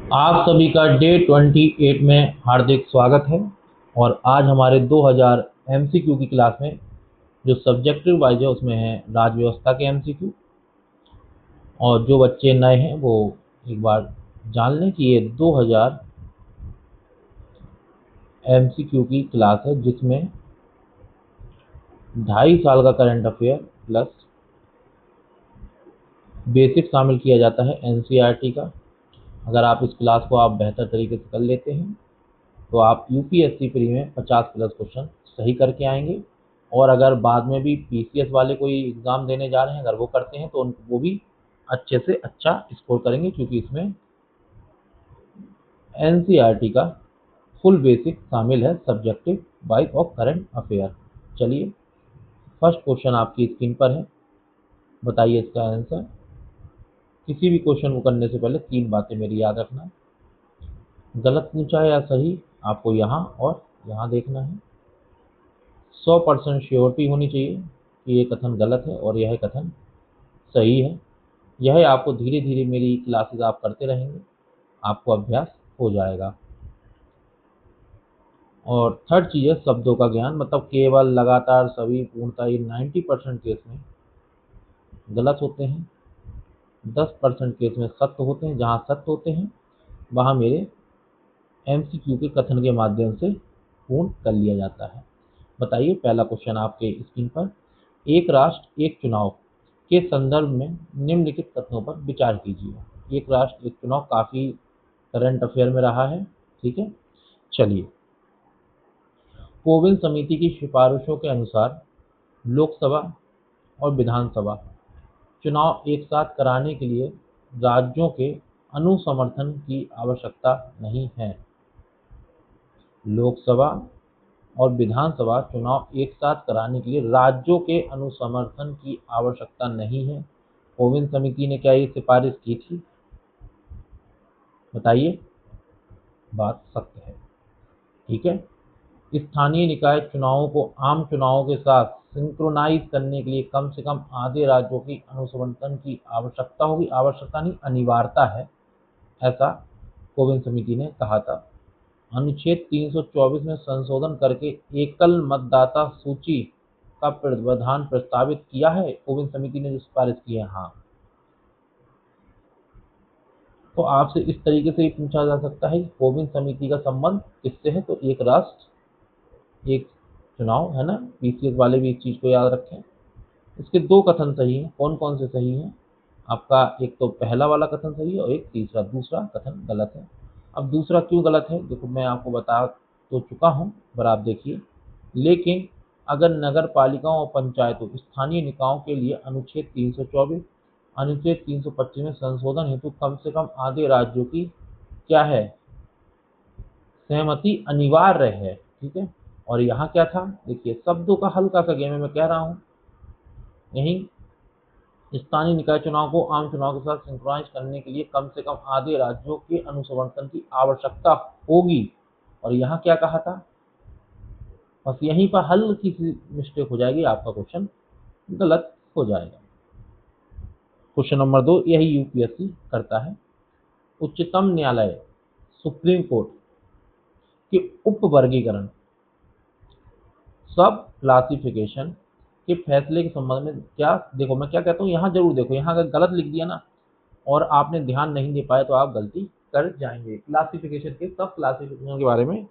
आप सभी का डे 28 में हार्दिक स्वागत है। और आज हमारे 2000 एमसीक्यू की क्लास में जो सब्जेक्टिव वाइज है उसमें है राज्य व्यवस्था के एमसीक्यू। और जो बच्चे नए हैं वो एक बार जान लें कि ये 2000 एमसीक्यू की क्लास है जिसमें 2.5 साल का करंट अफेयर प्लस बेसिक शामिल किया जाता है एनसीईआरटी का। अगर आप इस क्लास को आप बेहतर तरीके से कर लेते हैं तो आप यूपीएससी प्री में 50 प्लस क्वेश्चन सही करके आएंगे। और अगर बाद में भी पीसीएस वाले कोई एग्ज़ाम देने जा रहे हैं, अगर वो करते हैं तो वो भी अच्छे से अच्छा स्कोर करेंगे, क्योंकि इसमें एनसीईआरटी का फुल बेसिक शामिल है subjective wise of current affair. चलिए, फर्स्ट क्वेश्चन आपकी स्क्रीन पर है, बताइए इसका आंसर। किसी भी क्वेश्चन को करने से पहले 3 बातें मेरी याद रखना। गलत पूछा है या सही, आपको यहाँ और यहाँ देखना है। 100% श्योरिटी होनी चाहिए कि ये कथन गलत है और यह कथन सही है। यह आपको धीरे धीरे मेरी क्लासेस आप करते रहेंगे, आपको अभ्यास हो जाएगा। और थर्ड चीज़ है शब्दों का ज्ञान, मतलब केवल, लगातार, सभी, पूर्णतः, ये 90% केस में गलत होते हैं। 10% केस में सत्य होते हैं। जहाँ सत्य होते हैं वहाँ मेरे एमसीक्यू के कथन के माध्यम से पूर्ण कर लिया जाता है। बताइए, पहला क्वेश्चन आपके स्क्रीन पर। एक राष्ट्र एक चुनाव के संदर्भ में निम्नलिखित कथनों पर विचार कीजिए। एक राष्ट्र एक चुनाव काफ़ी करंट अफेयर में रहा है, ठीक है। चलिए, कोविल समिति की सिफारिशों के अनुसार लोकसभा और विधानसभा चुनाव एक साथ कराने के लिए राज्यों के अनुसमर्थन की आवश्यकता नहीं है। लोकसभा और विधानसभा चुनाव एक साथ कराने के लिए राज्यों के अनुसमर्थन की आवश्यकता नहीं है। कोविंद समिति ने क्या ये सिफारिश की थी? बताइए। बात सत्य है, ठीक है। स्थानीय निकाय चुनावों को आम चुनावों के साथ सिंक्रोनाइज करने के लिए कम से कम आधे राज्यों की अनुसमर्थन की आवश्यकता होगी। आवश्यकता नहीं, अनिवार्यता है, ऐसा कोविंद समिति ने कहा था। अनुच्छेद 324 में संशोधन करके एकल मतदाता सूची का प्रावधान प्रस्तावित किया है। कोविंद समिति ने जो सिफारिश की है, हाँ। तो आपसे इस तरीके से ही पूछा जा सकता है कि कोविंद समिति का संबंध किससे है? तो एक राष्ट्र एक चुनाव, है ना। पीसीएस वाले भी इस चीज को याद रखें। इसके 2 कथन सही हैं। कौन कौन से सही हैं? आपका एक तो पहला वाला कथन सही है और एक दूसरा कथन गलत है। अब दूसरा क्यों गलत है, देखो मैं आपको बता तो चुका हूँ, पर आप देखिए। लेकिन अगर नगर पालिकाओं और पंचायतों स्थानीय निकायों के लिए अनुच्छेद 324 अनुच्छेद 325 में संशोधन हेतु कम से कम आधे राज्यों की क्या है, सहमति अनिवार्य है, ठीक है। और यहाँ क्या था, देखिए शब्दों का हल्का सा गेम है, मैं कह रहा हूँ। यही स्थानीय निकाय चुनाव को आम चुनाव के साथ सिंक्रोनाइज करने के लिए कम से कम आधे राज्यों के अनुसमर्थन की आवश्यकता होगी। और यहाँ क्या कहा था, बस यहीं पर हल्की सी मिस्टेक हो जाएगी, आपका क्वेश्चन गलत हो जाएगा। क्वेश्चन नंबर 2 यही यूपीएससी करता है। उच्चतम न्यायालय सुप्रीम कोर्ट के उप वर्गीकरण सब क्लासिफिकेशन के फैसले के संबंध में क्या, देखो मैं क्या कहता हूँ, यहाँ जरूर देखो। यहाँ अगर गलत लिख दिया ना और आपने ध्यान नहीं दे पाए तो आप गलती कर जाएंगे। क्लासिफिकेशन के सब क्लासिफिकेशन के बारे में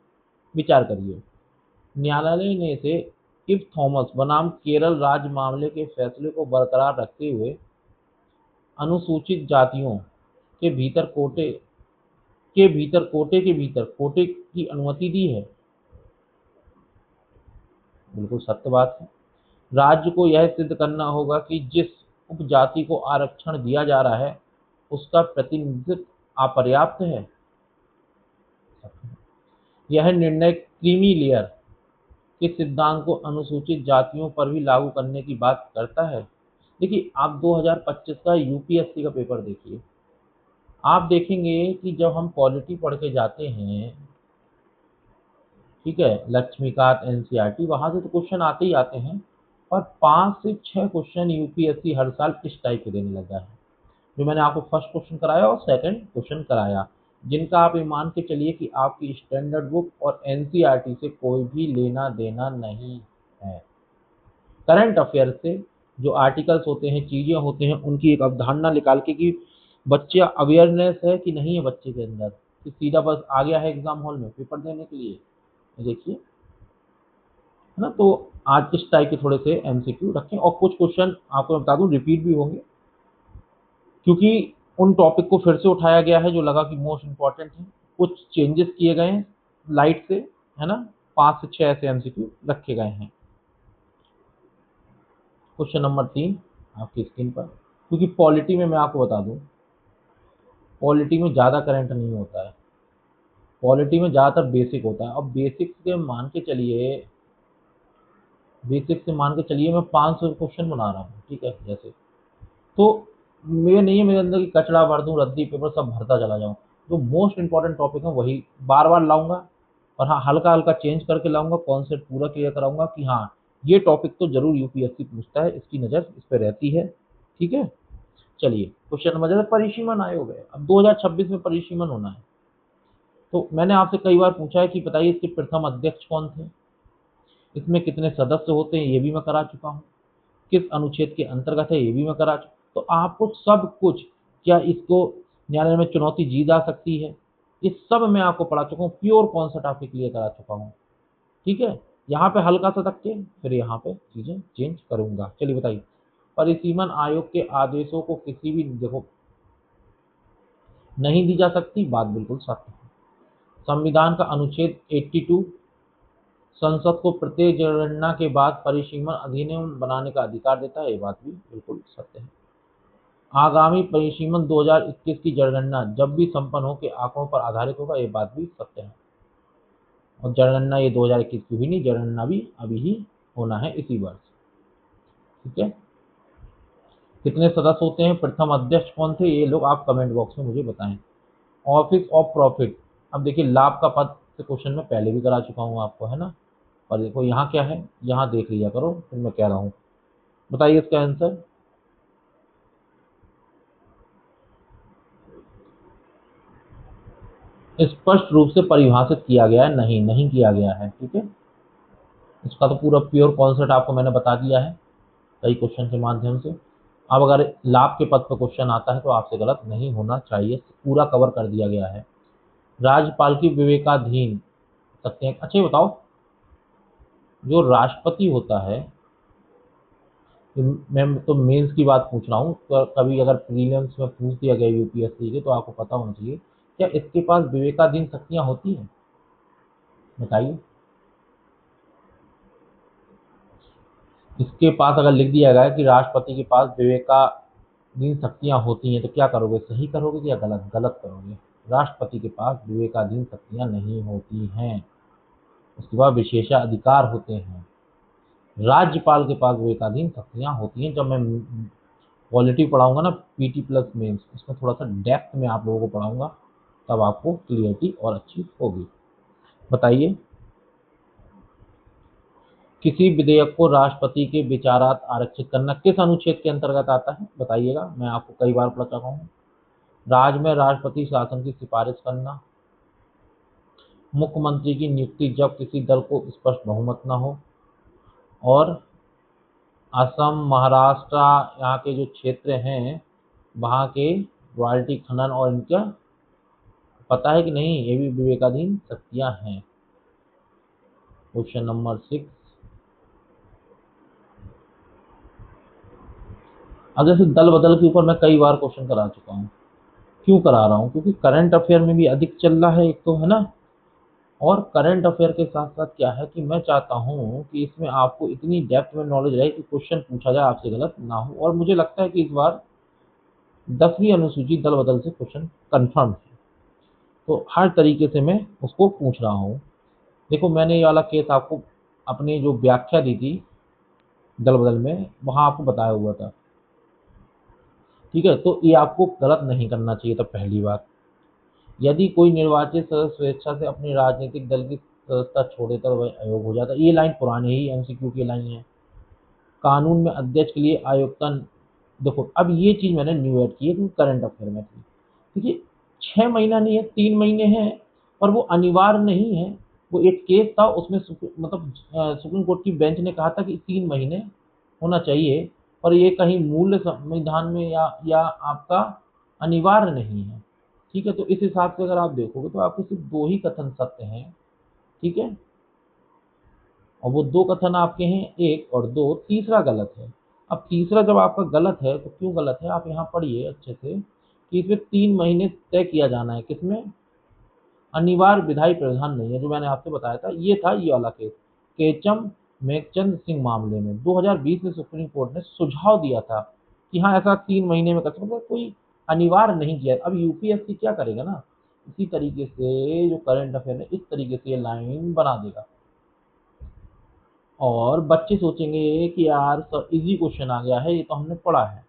विचार करिए। न्यायालय ने इसे इफ थॉमस बनाम केरल राज्य मामले के फैसले को बरकरार रखते हुए अनुसूचित जातियों के भीतर कोटे की अनुमति दी है। बिल्कुल सत्य बात है। राज्य को यह सिद्ध करना होगा कि जिस उपजाति को आरक्षण दिया जा रहा है उसका प्रतिनिधित्व अपर्याप्त है। यह निर्णय क्रीमी लेयर के सिद्धांत को अनुसूचित जातियों पर भी लागू करने की बात करता है। देखिए, आप 2025 का यूपीएससी का पेपर देखिए, आप देखेंगे कि जब हम पॉलिटी पढ़ के जाते हैं, ठीक है, लक्ष्मीकांत एनसीईआरटी, वहां से तो क्वेश्चन आते ही आते हैं। और 5 से 6 क्वेश्चन यूपीएससी हर साल इस टाइप के देने लगा है। जो मैंने आपको फर्स्ट क्वेश्चन कराया और सेकंड क्वेश्चन कराया, जिनका आप ये मान के चलिए कि आपकी स्टैंडर्ड बुक और एनसीईआरटी से कोई भी लेना देना नहीं है। करंट अफेयर से जो आर्टिकल्स होते हैं, चीज़ें होते हैं, उनकी एक अवधारणा निकाल के कि बच्चे अवेयरनेस है कि नहीं है बच्चे के अंदर, कि सीधा बस आ गया है एग्जाम हॉल में पेपर देने के लिए। देखिए, है ना, तो आज इस टाइप के थोड़े से एमसीक्यू रखें, और कुछ क्वेश्चन आपको बता दूं रिपीट भी होंगे, क्योंकि उन टॉपिक को फिर से उठाया गया है जो लगा कि मोस्ट इंपॉर्टेंट है। कुछ चेंजेस किए गए हैं लाइट से, है ना, 5 से 6 ऐसे एमसीक्यू रखे गए हैं। क्वेश्चन नंबर 3 आपकी स्क्रीन पर, क्योंकि पॉलिटी में मैं आपको बता दूं, पॉलिटी में ज़्यादा करंट नहीं होता है, पॉलिटी में ज़्यादातर बेसिक होता है। अब बेसिक से मान के चलिए मैं 500 क्वेश्चन बना रहा हूँ, ठीक है, जैसे, तो ये नहीं है मेरे अंदर की कचरा भर दूं, रद्दी पेपर सब भरता चला जाऊं। जो मोस्ट इंपॉर्टेंट टॉपिक है वही बार बार लाऊंगा, और हाँ, हल्का हल्का चेंज करके लाऊंगा, कॉन्सेप्ट पूरा क्लियर कराऊंगा कि हाँ, ये टॉपिक तो जरूर यूपीएससी पूछता है, इसकी नज़र इस पर रहती है। ठीक है, चलिए क्वेश्चन नंबर, जैसे परिसीमन आयोग है, अब 2026 में परिसीमन होना है, तो मैंने आपसे कई बार पूछा है कि बताइए इसके प्रथम अध्यक्ष कौन थे, इसमें कितने सदस्य होते हैं, ये भी मैं करा चुका हूँ, किस अनुच्छेद के अंतर्गत है, ये भी मैं करा चुका। तो आपको सब कुछ, क्या इसको न्यायालय में चुनौती दी जा सकती है, ये सब मैं आपको पढ़ा चुका हूँ, प्योर कॉन्सेप्ट आपके क्लियर करा चुका हूँ। ठीक है, यहाँ पे हल्का सा तक के फिर यहाँ पे चीजें चेंज करूंगा। चलिए बताइए, परिसीमन आयोग के आदेशों को किसी भी, देखो, नहीं दी जा सकती, बात बिल्कुल सत्य है। संविधान का अनुच्छेद 82 संसद को प्रत्येक जनगणना के बाद परिसीमन अधिनियम बनाने का अधिकार देता है, ये बात भी बिल्कुल सत्य है। आगामी परिसीमन 2021 की जनगणना जब भी संपन्न हो के आंकड़ों पर आधारित होगा, ये बात भी सत्य है। और जनगणना ये 2021 की भी नहीं, जनगणना भी अभी ही होना है इसी वर्ष। ठीक है, कितने सदस्य होते हैं, प्रथम अध्यक्ष कौन थे, ये लोग आप कमेंट बॉक्स में मुझे बताएं। ऑफिस ऑफ प्रॉफिट, अब देखिए लाभ का पद से क्वेश्चन में पहले भी करा चुका हूँ आपको, है ना, और देखो यहाँ क्या है, यहाँ देख लिया करो, फिर मैं कह रहा हूँ, बताइए इसका आंसर। स्पष्ट रूप से परिभाषित किया गया है, नहीं किया गया है। ठीक है, इसका तो पूरा प्योर कॉन्सेप्ट आपको मैंने बता दिया है कई क्वेश्चन के माध्यम से। अब अगर लाभ के पद पर क्वेश्चन आता है तो आपसे गलत नहीं होना चाहिए, पूरा कवर कर दिया गया है। राज्यपाल की विवेकाधीन सकते हैं। अच्छा ये बताओ, जो राष्ट्रपति होता है, मैं तो मेंस की बात पूछ रहा हूँ, तो कभी अगर प्रीलिम्स में पूछ दिया गया यूपीएससी के, तो आपको पता होना चाहिए, क्या इसके पास विवेकाधीन शक्तियां होती हैं, बताइए। इसके पास अगर लिख दिया गया है कि राष्ट्रपति के पास विवेकाधीन शक्तियां होती हैं, तो क्या करोगे, सही करोगे या गलत, गलत करोगे। राष्ट्रपति के पास विवेकाधीन शक्तियां नहीं होती हैं, उसके पास विशेषाधिकार होते हैं। राज्यपाल के पास विवेकाधीन शक्तियां होती हैं। जब मैं पॉलिटी पढ़ाऊंगा ना, पीटी प्लस मेंस, उसमें थोड़ा सा डेप्थ में आप लोगों को पढ़ाऊंगा, तब आपको क्लियरिटी और अच्छी होगी। बताइए, किसी विधेयक को राष्ट्रपति के विचारात आरक्षित करना किस अनुच्छेद के अंतर्गत आता है, बताइएगा। मैं आपको कई बार पढ़ा चुका हूँ। राज्य में राष्ट्रपति शासन की सिफारिश करना, मुख्यमंत्री की नियुक्ति जब किसी दल को स्पष्ट बहुमत न हो, और असम, महाराष्ट्र, यहाँ के जो क्षेत्र हैं, वहाँ के रॉयल्टी खनन और इनका पता है कि नहीं, ये भी विवेकाधीन शक्तियाँ हैं। क्वेश्चन नंबर 6, अब जैसे दल बदल के ऊपर मैं कई बार क्वेश्चन करा चुका हूँ, क्यों करा रहा हूँ, क्योंकि करंट अफेयर में भी अधिक चल रहा है एक तो, है ना, और करंट अफेयर के साथ साथ क्या है कि मैं चाहता हूँ कि इसमें आपको इतनी डेप्थ में नॉलेज रहे कि क्वेश्चन पूछा जाए आपसे गलत ना हो। और मुझे लगता है कि इस बार 10वीं अनुसूची दल बदल से क्वेश्चन कंफर्म है, तो हर तरीके से मैं उसको पूछ रहा हूँ। देखो, मैंने ये वाला केस आपको अपनी जो व्याख्या दी थी दल बदल में, वहाँ आपको बताया हुआ था। ठीक है, तो ये आपको गलत नहीं करना चाहिए था। पहली बात, यदि कोई निर्वाचित सदस्य स्वेच्छा से अपने राजनीतिक दल की सदस्यता छोड़ देता तो वह अयोग्य हो जाता। ये लाइन पुरानी ही एमसीक्यू की लाइन है। कानून में अध्यक्ष के लिए आयुक्ता, देखो अब ये चीज मैंने न्यू ऐड की है क्योंकि करंट अफेयर में थी। ठीक है, 6 महीना नहीं है, 3 महीने हैं, पर वो अनिवार्य नहीं है। वो एक केस था, उसमें सुप्रीम कोर्ट की बेंच ने कहा था कि 3 महीने होना चाहिए, पर ये कहीं मूल संविधान में या आपका अनिवार्य नहीं है। ठीक है, तो इस हिसाब से अगर आप देखोगे तो आपके सिर्फ 2 ही कथन सत्य हैं। ठीक है, और वो 2 कथन आपके हैं, 1 और 2, तीसरा गलत है। अब तीसरा जब आपका गलत है तो क्यों गलत है, आप यहाँ पढ़िए अच्छे से कि इसमें 3 महीने तय किया जाना है, किसमें, अनिवार्य विधायी प्रावधान नहीं है। जो मैंने आपसे बताया था, ये था ये वाला केस केचम मेघचंद सिंह मामले में 2020 में सुप्रीम कोर्ट ने सुझाव दिया था कि हाँ ऐसा 3 महीने में कर सकते, कोई अनिवार्य नहीं किया। अब यूपीएससी क्या करेगा ना, इसी तरीके से जो करंट अफेयर है, इस तरीके से ये लाइन बना देगा और बच्चे सोचेंगे कि यार सर इजी क्वेश्चन आ गया है, ये तो हमने पढ़ा है।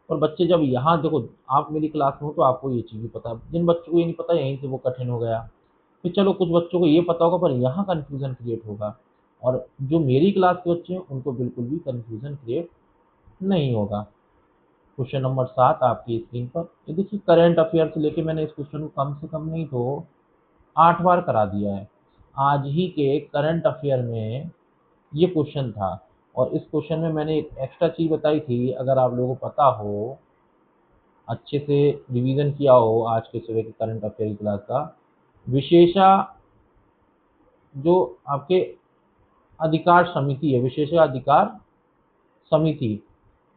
और बच्चे जब यहाँ देखो, आप मेरी क्लास में हो तो आपको ये चीज़ भी पता है, जिन बच्चों को ये नहीं पता यहीं से वो कठिन हो गया। फिर चलो कुछ बच्चों को ये पता होगा पर यहाँ कन्फ्यूज़न क्रिएट होगा, और जो मेरी क्लास के बच्चे हैं उनको बिल्कुल भी कन्फ्यूज़न क्रिएट नहीं होगा। क्वेश्चन नंबर 7 आपकी स्क्रीन पर ये देखिए, करंट अफेयर से लेके मैंने इस क्वेश्चन को कम से कम नहीं तो 8 बार करा दिया है। आज ही के करंट अफेयर में ये क्वेश्चन था, और इस क्वेश्चन में मैंने एक एक्स्ट्रा चीज़ बताई थी, अगर आप लोगों को पता हो, अच्छे से रिवीजन किया हो आज के सुबह के करंट अफेयर की क्लास का, विशेषा जो आपके अधिकार समिति है, विशेषाधिकार समिति,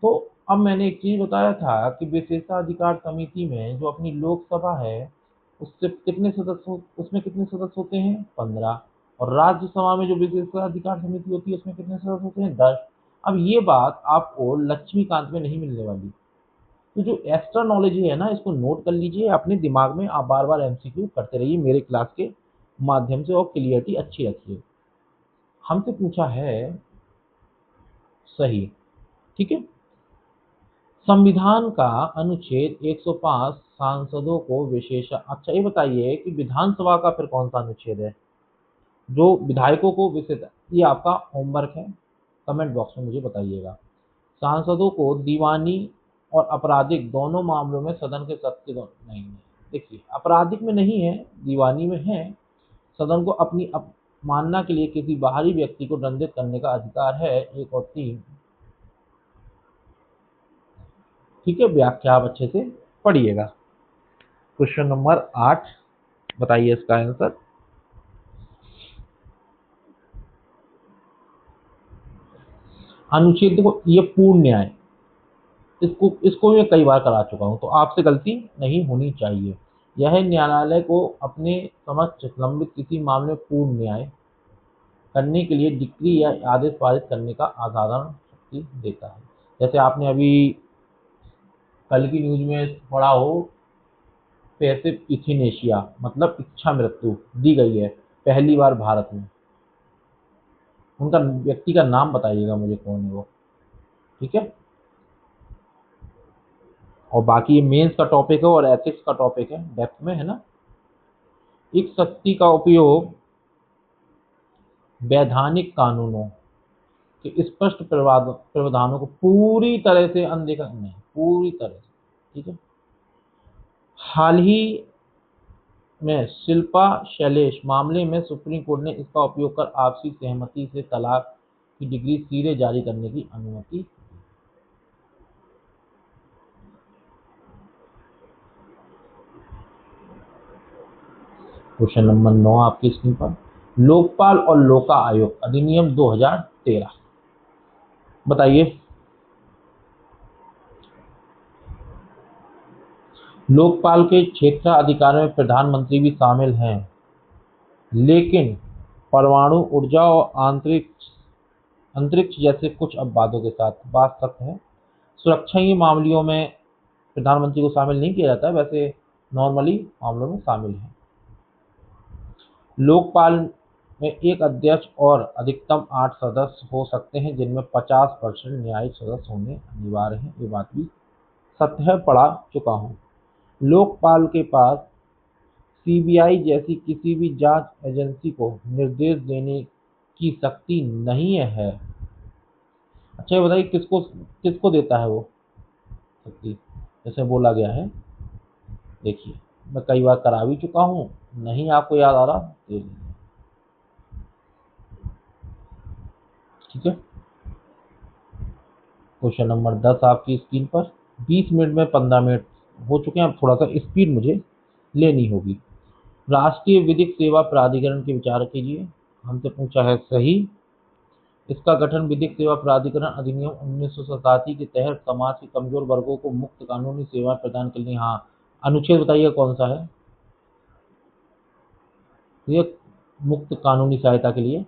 तो अब मैंने एक चीज़ बताया था कि विशेषाधिकार समिति में जो अपनी लोकसभा है उससे कितने सदस्य, उसमें कितने सदस्य होते हैं, 15, और राज्यसभा में जो विशेषाधिकार समिति होती है उसमें कितने सदस्य होते हैं, 10। अब ये बात आपको लक्ष्मीकांत में नहीं मिलने वाली। तो जो एक्स्ट्रा नॉलेज है ना, इसको नोट कर लीजिए अपने दिमाग में, आप बार बार एमसीक्यू करते रहिए मेरे क्लास के माध्यम से और क्लियरिटी अच्छी रखिए। हमसे पूछा है सही, ठीक है, संविधान का अनुच्छेद 105 सांसदों को विशेष, अच्छा ये बताइए कि विधानसभा का फिर कौन सा अनुच्छेद है जो विधायकों को विशेष, ये आपका होमवर्क है, कमेंट बॉक्स में मुझे बताइएगा। सांसदों को दीवानी और आपराधिक दोनों मामलों में सदन के सत्य नहीं है। देखिए आपराधिक में नहीं है, दीवानी में है। सदन को अपनी अवमानना के लिए किसी बाहरी व्यक्ति को दंडित करने का अधिकार है, 1 और 3। ठीक है, व्याख्या आप अच्छे से पढ़िएगा। क्वेश्चन नंबर 8 बताइए इसका आंसर। अनुच्छेद, देखो ये पूर्ण न्याय, इसको मैं कई बार करा चुका हूं, तो आपसे गलती नहीं होनी चाहिए। यह न्यायालय को अपने समक्ष लंबित किसी मामले में पूर्ण न्याय करने के लिए डिक्री या आदेश पारित करने का असाधारण शक्ति देता है। जैसे आपने अभी कल की न्यूज में पढ़ा हो, पैसिव इथिनेशिया मतलब इच्छा मृत्यु दी गई है पहली बार भारत में। उनका व्यक्ति का नाम बताइएगा मुझे, कौन है वो। ठीक है, और बाकी ये मेंस का टॉपिक है और एथिक्स का टॉपिक है, डेप्थ में है ना। एक शक्ति का उपयोग वैधानिक कानूनों के स्पष्ट प्रावधानों को पूरी तरह से अनदेखा नहीं, पूरी तरह से। ठीक है, हाल ही में शिल्पा शैलेश मामले में सुप्रीम कोर्ट ने इसका उपयोग कर आपसी सहमति से तलाक की डिग्री सीधे जारी करने की अनुमति। क्वेश्चन नंबर 9 आपकी स्क्रीन पर, लोकपाल और लोका आयोग अधिनियम 2013 बताइए। लोकपाल के क्षेत्राधिकार में प्रधानमंत्री भी शामिल हैं, लेकिन परमाणु ऊर्जा और अंतरिक्ष जैसे कुछ अपवादों के साथ। बात सत्य है, सुरक्षाई मामलों में प्रधानमंत्री को शामिल नहीं किया जाता है, वैसे नॉर्मली मामलों में शामिल है। लोकपाल में एक अध्यक्ष और अधिकतम 8 सदस्य हो सकते हैं, जिनमें 50% न्यायिक सदस्य होने अनिवार्य हैं। ये बात भी सत्य है, पढ़ा चुका हूँ। लोकपाल के पास सीबीआई जैसी किसी भी जांच एजेंसी को निर्देश देने की शक्ति नहीं है। अच्छा ये बताइए किसको किसको देता है वो शक्ति, जैसे बोला गया है, देखिए मैं कई बार करा भी चुका हूँ, नहीं आपको याद आ रहा दे लीजिए। ठीक है, क्वेश्चन नंबर 10 आपकी स्क्रीन पर। 20 मिनट में 15 मिनट हो चुके हैं, अब थोड़ा सा स्पीड मुझे लेनी होगी। राष्ट्रीय विधिक सेवा प्राधिकरण के विचार कीजिए, हमसे पूछा है सही। इसका गठन विधिक सेवा प्राधिकरण अधिनियम 1987 के तहत समाज के कमजोर वर्गों को मुफ्त कानूनी सेवाएं प्रदान के लिए। हाँ, अनुच्छेद बताइए कौन सा है ये मुफ्त कानूनी सहायता के लिए।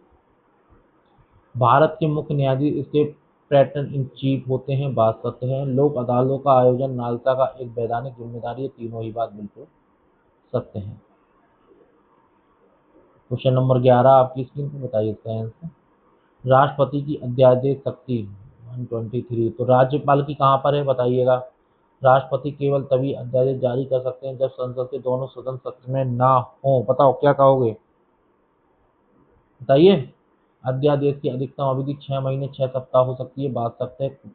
भारत के मुख्य न्यायाधीश इसके पैटर्न इन चीफ होते हैं, बात सत्य है। लोक अदालतों का आयोजन नालसा का एक वैधानिक जिम्मेदारी है, तीनों ही बात बिल्कुल सत्य है। क्वेश्चन नंबर 11 आपकी स्क्रीन पर, बताइए इसका आंसर। राष्ट्रपति की अध्यादेश शक्ति 123, तो राज्यपाल की कहाँ पर है बताइएगा। राष्ट्रपति केवल तभी अध्यादेश जारी कर सकते हैं जब संसद के दोनों सदन सत्र में ना हो। बताओ क्या कहोगे, बताइए। अध्यादेश की अधिकतम अवधि 6 महीने 6 सप्ताह हो सकती है, बात सकते हैं।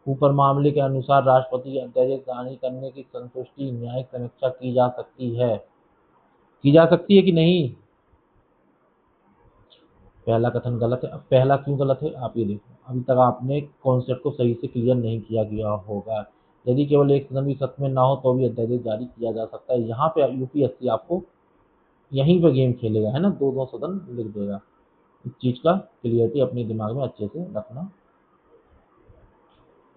ऊपर मामले के अनुसार राष्ट्रपति के अध्यादेश जारी करने की संतुष्टि न्यायिक समीक्षा की जा सकती है, की जा सकती है कि नहीं। पहला कथन गलत है। अब पहला क्यों गलत है आप ये देखो, अभी तक आपने कॉन्सेप्ट को सही से क्लियर नहीं किया गया होगा। यदि केवल एक सदन भी सत्र में ना हो तो भी अध्यादेश जारी किया जा सकता है। यहाँ पे यूपीएससी आपको यहीं पे गेम खेलेगा, है ना, दो दो सदन लिख देगा। इस चीज का क्लियरिटी अपने दिमाग में अच्छे से रखना।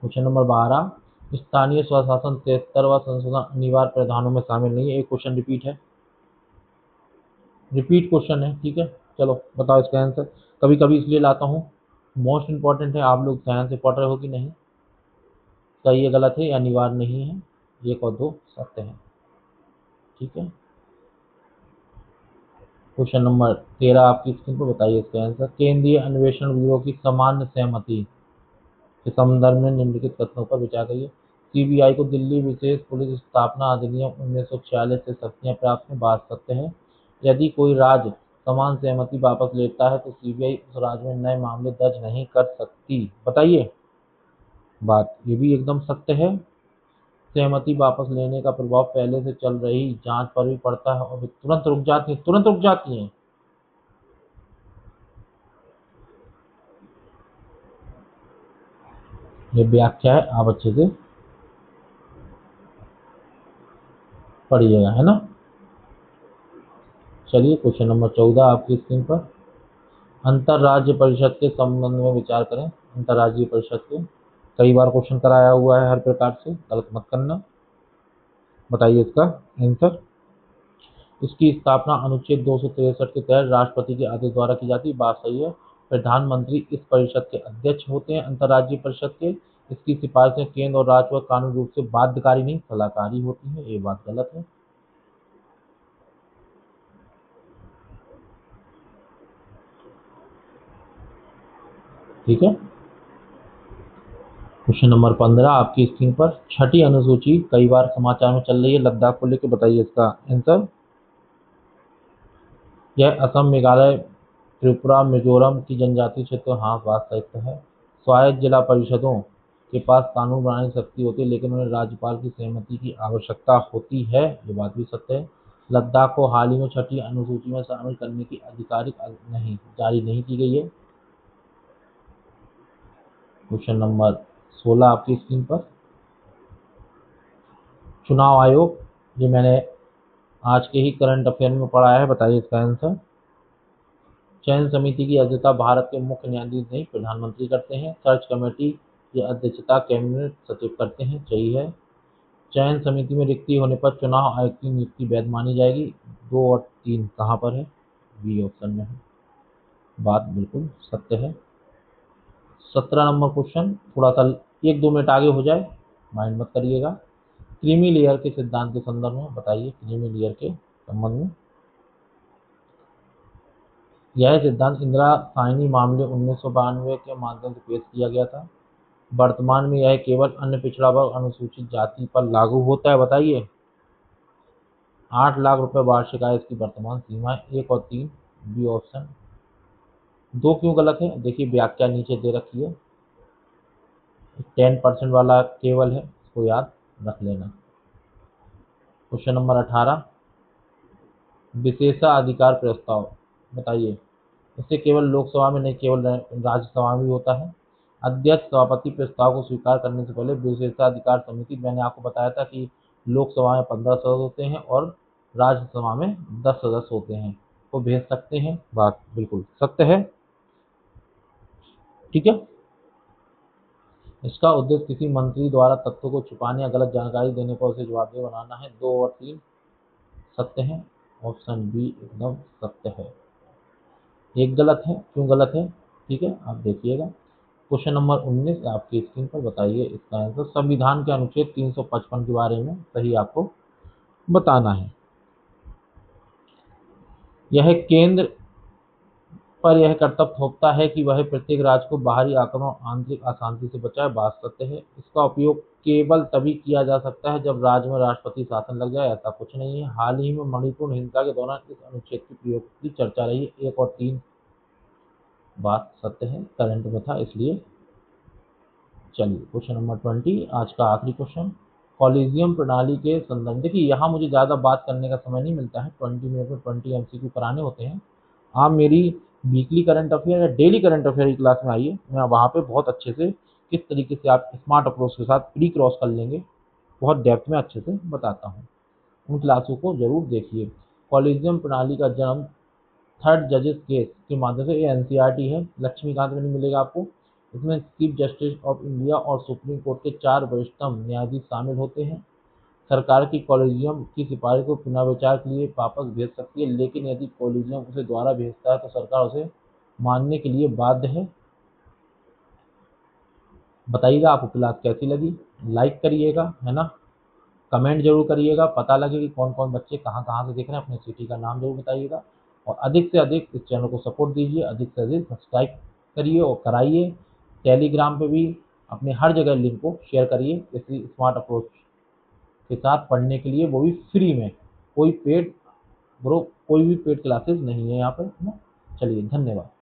क्वेश्चन नंबर 12, स्थानीय स्वशासन 73वां संशोधन अनिवार्य प्रावधानों में शामिल नहीं है। एक क्वेश्चन रिपीट है, रिपीट क्वेश्चन है, ठीक है। चलो बताओ इसका आंसर। कभी कभी इसलिए लाता हूँ, मोस्ट इंपॉर्टेंट है, आप लोग ध्यान से पढ़ रहे हो कि नहीं। सही है गलत है या अनिवार्य नहीं है, 1 और 2 सत्य है, ठीक है। क्वेश्चन नंबर 13 आपकी स्क्रीन पर, बताइए इसका आंसर। केंद्रीय अन्वेषण ब्यूरो की सामान्य सहमति के संदर्भ में निम्नलिखित कथनों पर विचार करिए। सीबीआई को दिल्ली विशेष पुलिस स्थापना अधिनियम 1946 से शक्तियां प्राप्त हैं, बात सत्य है। यदि कोई राज्य समान सहमति वापस लेता है तो सीबीआई उस राज्य में नए मामले दर्ज नहीं कर सकती, बताइए। बात ये भी एकदम सत्य है। सहमति वापस लेने का प्रभाव पहले से चल रही जांच पर भी पड़ता है और वे तुरंत रुक जाती है, तुरंत रुक जाती हैं। ये व्याख्या है, आप अच्छे से पढ़िएगा, है ना। चलिए क्वेश्चन नंबर 14 आपकी स्क्रीन पर। अंतरराज्य परिषद के संबंध में विचार करें। अंतरराज्यीय परिषद के कई बार क्वेश्चन कराया हुआ है, हर प्रकार से गलत मत करना। बताइए इसका आंसर। इसकी स्थापना अनुच्छेद 263 के तहत राष्ट्रपति के आदेश द्वारा की जाती है, बात सही है। प्रधानमंत्री इस परिषद के अध्यक्ष होते हैं, अंतरराज्यीय परिषद के। इसकी सिफारिशें केंद्र और राज्य पर कानूनी रूप से बाध्यकारी नहीं सलाहकारी होती है, ये बात गलत है। ठीक है, क्वेश्चन नंबर 15 आपकी स्क्रीन पर। छठी अनुसूची कई बार समाचार में चल रही है, लद्दाख को लेकर, बताइए इसका आंसर। यह असम, मेघालय, त्रिपुरा, मिजोरम की जनजातीय क्षेत्र, हाँ बात सही है। स्वायत्त जिला परिषदों के पास कानून बनाने की शक्ति होती है लेकिन उन्हें राज्यपाल की सहमति की आवश्यकता होती है, ये बात भी सत्य है। लद्दाख को हाल ही में छठी अनुसूची में शामिल करने की आधिकारिक नहीं जारी नहीं की गई है। क्वेश्चन नंबर 16 आपकी स्क्रीन पर। चुनाव आयोग, ये मैंने आज के ही करंट अफेयर में पढ़ा है, बताइए इसका आंसर। चयन समिति की अध्यक्षता भारत के मुख्य न्यायाधीश नहीं प्रधानमंत्री करते हैं। सर्च कमेटी की अध्यक्षता कैबिनेट सचिव करते हैं, सही है। चयन समिति में रिक्ति होने पर चुनाव आयोग की नियुक्ति वैध मानी जाएगी। 2 और 3 कहाँ पर है, बी ऑप्शन में है, बात बिल्कुल सत्य है। 17 नंबर क्वेश्चन, थोड़ा सा 1-2 मिनट आगे हो जाए, माइंड मत करिएगा। क्रीमी लेयर के सिद्धांत के संदर्भ में बताइए, क्रीमी लेयर के संबंध में। यह सिद्धांत इंदिरा साहनी मामले 1992 के माध्यम से पेश किया गया था। वर्तमान में यह केवल अन्य पिछड़ा वर्ग अनुसूचित जाति पर लागू होता है, बताइए। 8 लाख रुपए वार्षिक आय इसकी वर्तमान सीमा है, 1 और 3 बी ऑप्शन। 2 क्यों गलत है, देखिए व्याख्या नीचे दे रखी है। 10% वाला केवल है, इसको याद रख लेना। क्वेश्चन नंबर 18, विशेषाधिकार प्रस्ताव बताइए। इससे केवल लोकसभा में नहीं, केवल राज्यसभा में भी होता है। अध्यक्ष सभापति प्रस्ताव को स्वीकार करने से पहले विशेषाधिकार समिति, मैंने आपको बताया था कि लोकसभा में 15 सदस्य होते हैं और राज्यसभा में 10 सदस्य होते हैं, वो भेज सकते हैं। बात बिल्कुल सत्य है, ठीक है। इसका उद्देश्य किसी मंत्री द्वारा तथ्यों को छुपाने या गलत जानकारी देने पर उसे जवाबदेह बनाना है। 2 और 3 सत्य है, ऑप्शन बी एकदम सत्य है। एक गलत है, क्यों गलत है, ठीक है, आप देखिएगा। क्वेश्चन नंबर 19 आपकी स्क्रीन पर, बताइए इसका आंसर। संविधान के अनुच्छेद 355 के बारे में सही आपको बताना है। यह केंद्र पर यह कर्तव्य थोपता है कि वह प्रत्येक राज्य को बाहरी आक्रमण और आंतरिक अशांति से बचाए। बात सत्य है। इसका उपयोग केवल तभी किया जा सकता है जब राज्य में राष्ट्रपति शासन लग जाए, ऐसा कुछ नहीं है। हाल ही में मणिपुर हिंसा के दौरान इस अनुच्छेद के प्रयोग की चर्चा रही है। 1 और 3 बात सत्य है, करंट में था इसलिए। चलिए क्वेश्चन नंबर 20, आज का आखिरी क्वेश्चन। कॉलेजियम प्रणाली के संदर्भ, देखिए यहाँ मुझे ज़्यादा बात करने का समय नहीं मिलता है, 20 मिनट में 20 MCQ कराने होते हैं। आप मेरी वीकली करंट अफेयर या डेली करंट अफेयर की क्लास में आइए, मैं वहाँ पे बहुत अच्छे से किस तरीके से आप स्मार्ट अप्रोच के साथ प्री क्रॉस कर लेंगे, बहुत डेप्थ में अच्छे से बताता हूँ। उन क्लासों को जरूर देखिए। कॉलेजियम प्रणाली का जन्म 3rd जजेस केस के माध्यम से, ये NCERT है, लक्ष्मीकांत में नहीं मिलेगा आपको। इसमें चीफ जस्टिस ऑफ इंडिया और सुप्रीम कोर्ट के 4 वरिष्ठतम न्यायाधीश शामिल होते हैं। सरकार की कॉलेजियम की सिफारिश को पुनर्विचार के लिए वापस भेज सकती है, लेकिन यदि कॉलेजियम उसे दोबारा भेजता है तो सरकार उसे मानने के लिए बाध्य है। बताइएगा आपको क्लास कैसी लगी, लाइक करिएगा, है ना, कमेंट जरूर करिएगा, पता लगे कि कौन कौन बच्चे कहाँ कहाँ से देख रहे हैं, अपने सिटी का नाम जरूर बताइएगा। और अधिक से अधिक इस चैनल को सपोर्ट दीजिए, अधिक से अधिक सब्सक्राइब करिए और कराइए। टेलीग्राम पे भी अपने हर जगह लिंक को शेयर करिए इसी स्मार्ट अप्रोच के साथ पढ़ने के लिए, वो भी फ्री में। कोई पेड कोई भी पेड क्लासेस नहीं है यहाँ पर, है ना। चलिए धन्यवाद।